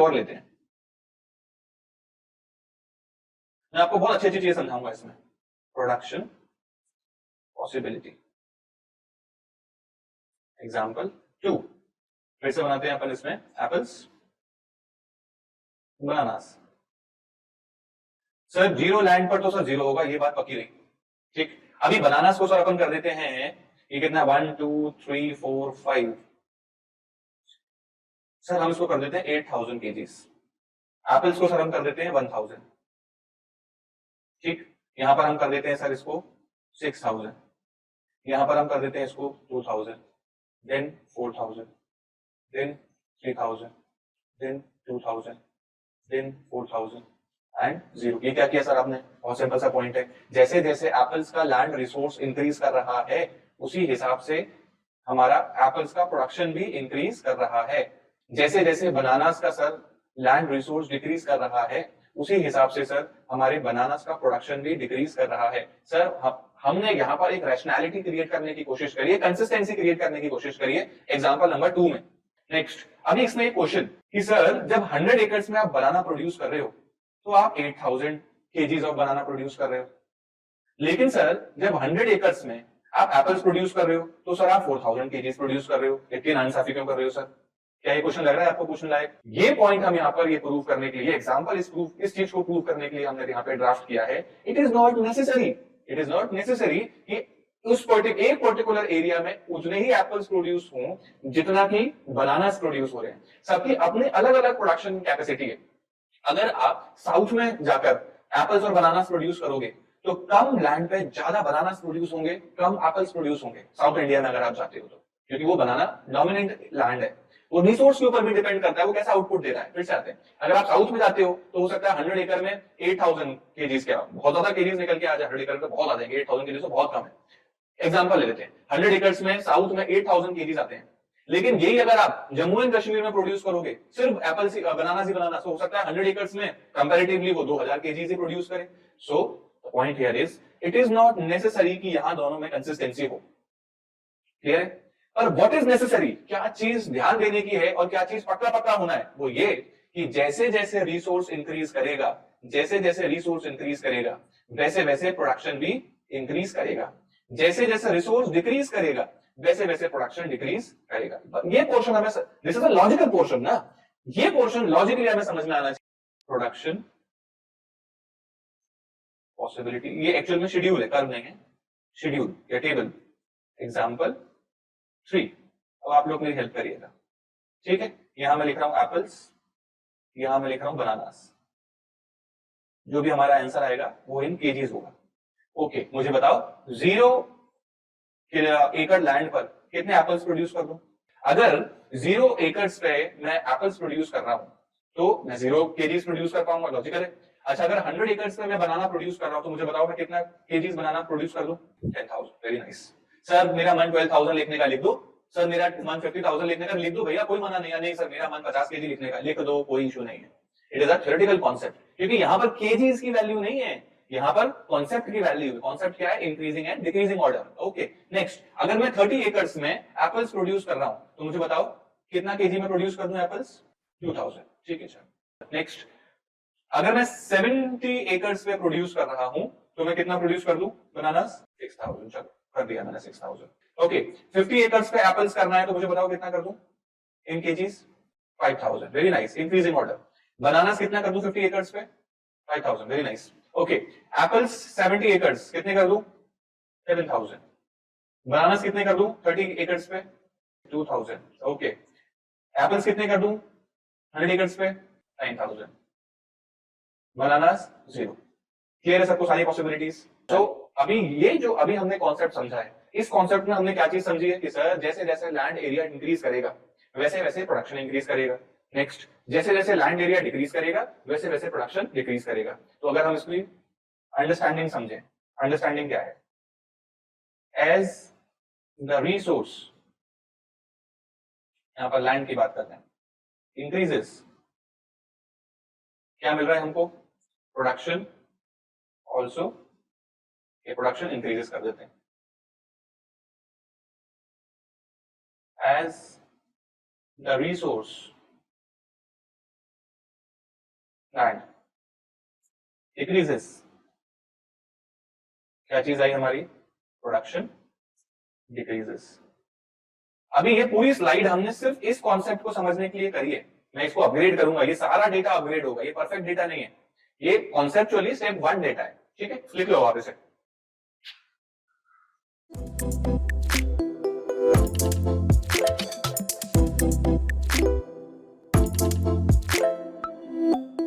और लेते हैं। मैं आपको बहुत अच्छी अच्छी चीजें समझाऊंगा इसमें। प्रोडक्शन पॉसिबिलिटी, एग्जाम्पल 2 फिर से बनाते हैं अपन इसमें, apples bananas. Sir zero land पर तो सर जीरो होगा, ये बात पक्की रही। ठीक, अभी बनानास को सर अपन कर देते हैं, ये कितना 1 2 3 4 5, सर हम इसको कर देते हैं 8000 केजीज। एप्पल्स को सर हम कर देते हैं 1000। ठीक, यहां पर हम कर देते हैं सर इसको 6000, यहां पर हम कर देते हैं इसको 2000, then 4000, then 3000, then 2000, then 4000 and 0। ये क्या किया सर आपने? बहुत सिंपल सा पॉइंट है, जैसे जैसे एप्पल्स का लैंड रिसोर्स इंक्रीज कर रहा है उसी हिसाब से हमारा एप्पल्स का प्रोडक्शन भी इंक्रीज कर रहा है। जैसे जैसे बनानास का सर लैंड रिसोर्स डिक्रीज कर रहा है उसी हिसाब से सर हमारे बनानास का प्रोडक्शन भी डिक्रीज कर रहा है। सर हमने यहाँ पर एक रैशनैलिटी क्रिएट करने की कोशिश करी है, कंसिस्टेंसी क्रिएट करने की कोशिश करी है एग्जाम्पल नंबर 2 में। नेक्स्ट, अभी इसमें एक क्वेश्चन कि सर जब 100 एकर्स में आप बनाना प्रोड्यूस कर रहे हो तो आप 8000 केजीज ऑफ बनाना प्रोड्यूस कर रहे हो, लेकिन सर जब 100 एकर्स में आप एप्पल्स प्रोड्यूस कर रहे हो तो सर आप 4000 केजीज प्रोड्यूस कर रहे हो। इतनी नाइंसाफी क्यों कर रहे हो सर? क्या ये क्वेश्चन लग रहा है आपको पूछने लायक? ये पॉइंट हम यहाँ पर ये प्रूव करने के लिए, एग्जांपल इस चीज को प्रूव करने के लिए हमने यहाँ पे ड्राफ्ट किया है। इट इज नॉट नेसेसरी कि उस एक पर्टिकुलर एरिया में उतने ही एप्पल्स प्रोड्यूस हों जितना कि बनानास प्रोड्यूस हो रहे हैं। सबकी अपनी अलग अलग प्रोडक्शन कैपेसिटी है। अगर आप साउथ में जाकर एप्पल्स और बनानास प्रोड्यूस करोगे तो कम लैंड पे ज्यादा बनानास प्रोड्यूस होंगे, कम एप्पल्स प्रोड्यूस होंगे साउथ इंडिया में अगर आप जाते हो तो, क्योंकि वो बनाना डोमिनेंट लैंड है। वो रिसोर्स के ऊपर भी डिपेंड करता है वो कैसा आउटपुट दे रहा है। फिर से आते हैं, अगर आप साउथ में जाते हो तो हो सकता है 100 एकड़ में 8000 केजीज, क्या बहुत ज्यादा केजीज निकल के आ जाए, 100 एकड़ में बहुत आ जाएंगे, 8000 केजीज तो बहुत कम है। एग्जांपल ले लेते हैं, 100 एकर्स में साउथ में 8000 केजीज आते हैं, लेकिन यही अगर आप जम्मू एंड कश्मीर में प्रोड्यूस करोगे सिर्फ एप्पल से बनाना तो हो सकता है 100 एकर्स में कंपैरेटिवली वो 2000 केजी से प्रोड्यूस करे। So point here is it is not necessary कि यहां दोनों में कंसिस्टेंसी हो। क्लियर है? और व्हाट इज नेसेसरी, क्या चीज ध्यान देने की है और क्या चीज पक्का पक्का होना है, वो ये कि जैसे जैसे रिसोर्स इंक्रीज करेगा, जैसे जैसे रिसोर्स इंक्रीज करेगा वैसे वैसे प्रोडक्शन भी इंक्रीज करेगा, जैसे जैसे रिसोर्स डिक्रीज करेगा वैसे वैसे प्रोडक्शन डिक्रीज करेगा। ये पोर्शन हमें, this is a logical portion ना, ये पोर्शन लॉजिकली हमें समझ में आना चाहिए। प्रोडक्शन पॉसिबिलिटी, ये एक्चुअल में शेड्यूल है, कर्व नहीं है, शेड्यूल या टेबल। एग्जांपल 3, अब आप लोग मेरी हेल्प करिएगा। ठीक है, यहां मैं लिख रहा हूं एप्पल्स, यहां मैं लिख रहा हूं बनानास, जो भी हमारा आंसर आएगा वो इन केजीज होगा। ओके, मुझे बताओ 0 एकड़ लैंड पर कितने एप्पल्स प्रोड्यूस कर दूं? अगर 0 एकर्स पे मैं एप्पल्स प्रोड्यूस कर रहा हूं तो मैं 0 केजीज प्रोड्यूस कर पाऊंगा, लॉजिकल है। अच्छा, अगर 100 एकर्स पे मैं बनाना प्रोड्यूस कर रहा हूं तो मुझे बताओ मैं कितना केजीज बनाना प्रोड्यूस कर दूं? 10000। Very nice. सर मेरा मन 12000 लिखने का लिख दो, सर मेरा मन 50000 लिखने का लिख दो, भैया कोई मना नहीं है। नहीं सर मेरा मन 50 केजी लिखने का लिख दो, कोई इशू नहीं है। It is a theoretical concept, क्योंकि यहां पर केजीज की वैल्यू नहीं है, यहां पर कॉन्सेप्ट की वैल्यू है। कॉन्सेप्ट क्या है? Increasing and decreasing order. Okay, next, अगर मैं 30 एकर्स में एप्पल्स प्रोड्यूस कर रहा हूं तो मुझे बताओ कितना केजी में प्रोड्यूस कर दूं एप्पल्स? 2000। ठीक है सर। नेक्स्ट, अगर मैं 70 एकर्स पे प्रोड्यूस कर रहा हूं तो मैं कितना प्रोड्यूस कर दूं बनानास? 6000। चलो कर दिया मैंने 6000। ओके, 50 एकर्स पे एप्पल्स करना है तो मुझे बताओ कितना कर दूं इन KGs? 5000। Very nice, increasing order. Bananas कितना कर दूं 50 एकर्स पे? 5000। Very nice. Okay, apples 70 acres कितने कर दूं? 7000। बनानास कितने कर दूं 30 एकर्स पे? 2000। ओके, एप्पल्स कितने कर दूं 100 एकर्स पे? 9000। बनानास 0। क्लियर है सबको सारी पॉसिबिलिटीज? तो अभी ये जो अभी हमने कॉन्सेप्ट समझा है, इस कॉन्सेप्ट में हमने क्या चीज समझी है कि सर जैसे जैसे लैंड एरिया इंक्रीज करेगा वैसे वैसे प्रोडक्शन इंक्रीज करेगा। नेक्स्ट, जैसे जैसे लैंड एरिया डिक्रीज करेगा वैसे वैसे प्रोडक्शन डिक्रीज करेगा। तो अगर हम इसकी अंडरस्टैंडिंग समझें, अंडरस्टैंडिंग क्या है? एज द रिसोर्स, यहां पर लैंड की बात करते हैं, इंक्रीजेस, क्या मिल रहा है हमको? प्रोडक्शन ऑल्सो, ये प्रोडक्शन इंक्रीजेस कर देते हैं। As the resource and decreases. क्या चीज आई हमारी? Production decreases. अभी ये पूरी स्लाइड हमने सिर्फ इस कॉन्सेप्ट को समझने के लिए करी है। मैं इसको अपग्रेड करूंगा, ये सारा डेटा अपग्रेड होगा, ये परफेक्ट डेटा नहीं है, ये कॉन्सेप्चुअली स्टेप 1 डेटा है। ठीक है, लिख लो आप इसे।